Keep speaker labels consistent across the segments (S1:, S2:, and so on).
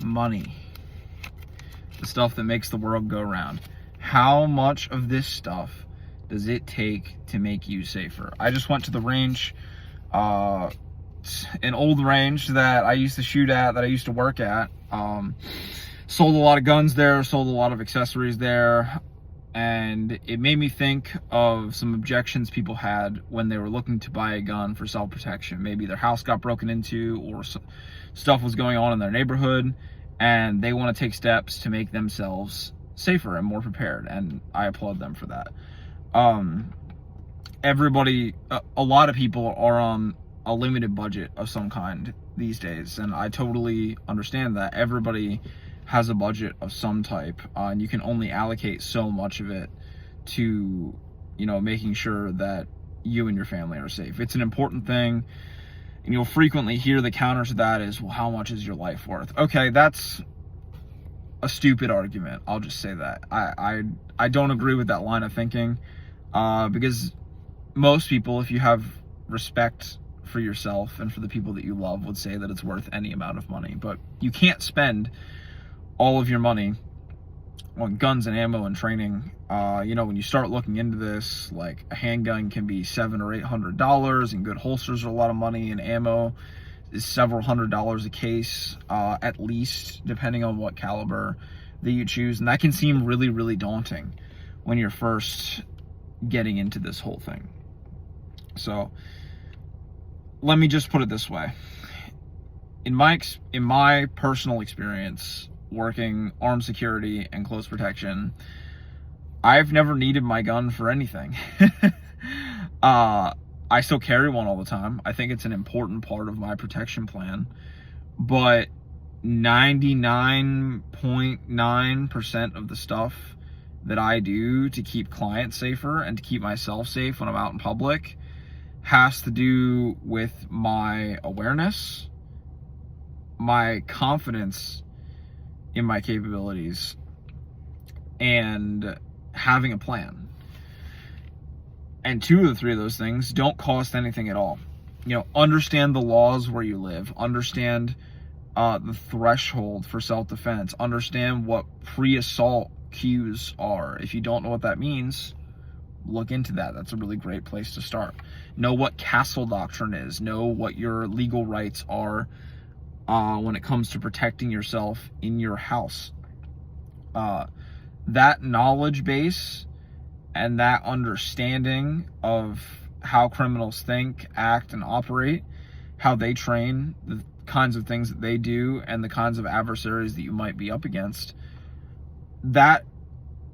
S1: money, the stuff that makes the world go round, how much of this stuff does it take to make you safer? I just went to the range, an old range that I used to shoot at, that I used to work at. Sold a lot of guns there, sold a lot of accessories there, and it made me think of some objections people had when they were looking to buy a gun for self-protection. Maybe their house got broken into, or stuff was going on in their neighborhood, and they want to take steps to make themselves safer and more prepared, and I applaud them for that. Everybody, a lot of people are on a limited budget of some kind these days, and I totally understand that. Everybody has a budget of some type, and you can only allocate so much of it to, making sure that you and your family are safe. It's an important thing, and you'll frequently hear the counter to that is, well, how much is your life worth? Okay, that's a stupid argument. I'll just say that. I don't agree with that line of thinking, because most people, if you have respect for yourself and for the people that you love, would say that it's worth any amount of money. But you can't spend all of your money on guns and ammo and training. When you start looking into this, like a handgun can be $700 or $800, and good holsters are a lot of money, and ammo is several $100s a case, at least, depending on what caliber that you choose. And that can seem really, really daunting when you're first getting into this whole thing. So let me just put it this way. In my personal experience working armed security and close protection, I've never needed my gun for anything. I still carry one all the time. I think it's an important part of my protection plan, but 99.9% of the stuff that I do to keep clients safer and to keep myself safe when I'm out in public has to do with my awareness, my confidence in my capabilities, and having a plan. And 2 of the 3 of those things don't cost anything at all. Understand the laws where you live, understand the threshold for self-defense, understand what pre-assault cues are. If you don't know what that means, look into that. That's a really great place to start. Know what castle doctrine is. Know what your legal rights are when it comes to protecting yourself in your house. That knowledge base and that understanding of how criminals think, act, and operate, how they train, the kinds of things that they do, and the kinds of adversaries that you might be up against, that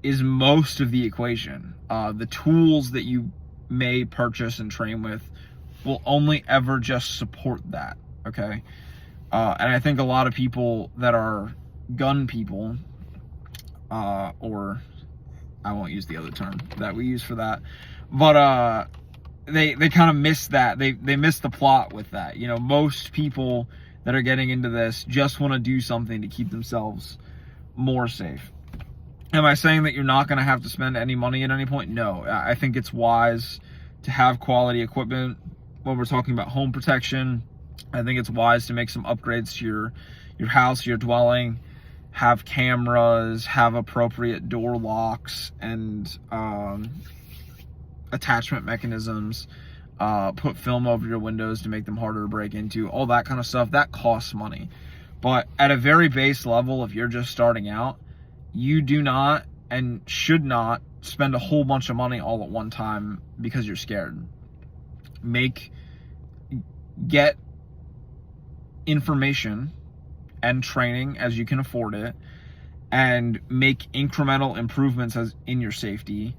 S1: is most of the equation. The tools that you may purchase and train with will only ever just support that, okay? And I think a lot of people that are gun people, or I won't use the other term that we use for that, but they kind of miss that. They miss the plot with that. Most people that are getting into this just want to do something to keep themselves more safe. Am I saying that you're not going to have to spend any money at any point? No. I think it's wise to have quality equipment when we're talking about home protection. I think it's wise to make some upgrades to your house, your dwelling, have cameras, have appropriate door locks and attachment mechanisms, put film over your windows to make them harder to break into, all that kind of stuff. That costs money. But at a very base level, if you're just starting out, you do not and should not spend a whole bunch of money all at one time because you're scared. Get information and training as you can afford it, and make incremental improvements in your safety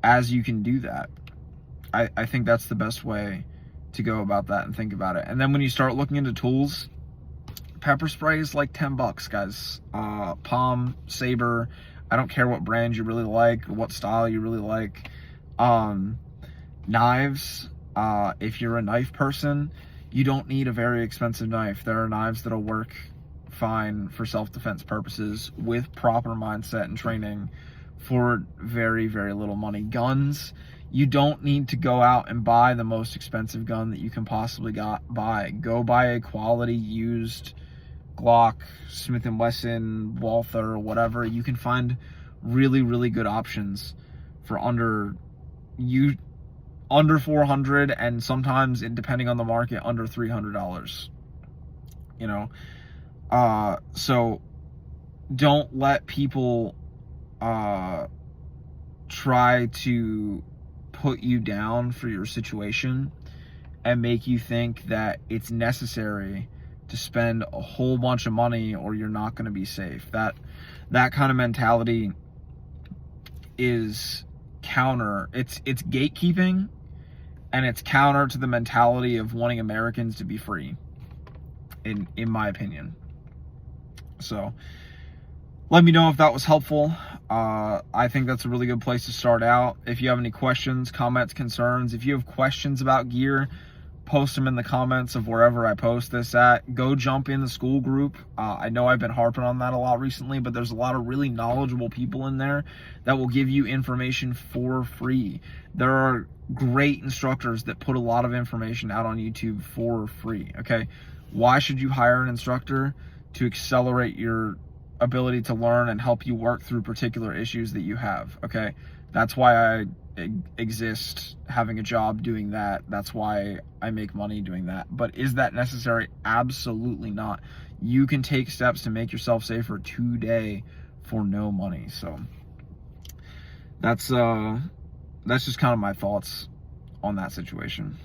S1: as you can do that. I think that's the best way to go about that and think about it. And then when you start looking into tools, pepper spray is like $10, guys. Palm, Saber, I don't care what brand you really like, what style you really like. Knives, if you're a knife person, you don't need a very expensive knife. There are knives that'll work fine for self-defense purposes with proper mindset and training for very, very little money. Guns, you don't need to go out and buy the most expensive gun that you can possibly buy. Go buy a quality used Glock, Smith & Wesson, Walther, whatever. You can find really, really good options for under 400, and sometimes, depending on the market, under $300. You know, so don't let people try to put you down for your situation and make you think that it's necessary to spend a whole bunch of money or you're not going to be safe. That kind of mentality is counter. It's gatekeeping, and it's counter to the mentality of wanting Americans to be free, in my opinion. So let me know if that was helpful. I think that's a really good place to start out. If you have any questions, comments, concerns, if you have questions about gear, post them in the comments of wherever I post this at. Go jump in the school group. I know I've been harping on that a lot recently, but there's a lot of really knowledgeable people in there that will give you information for free. There are great instructors that put a lot of information out on YouTube for free, okay? Why should you hire an instructor? To accelerate your ability to learn and help you work through particular issues that you have, okay? That's why I exist, having a job doing that. That's why I make money doing that. But is that necessary? Absolutely not. You can take steps to make yourself safer today for no money. So that's just kind of my thoughts on that situation.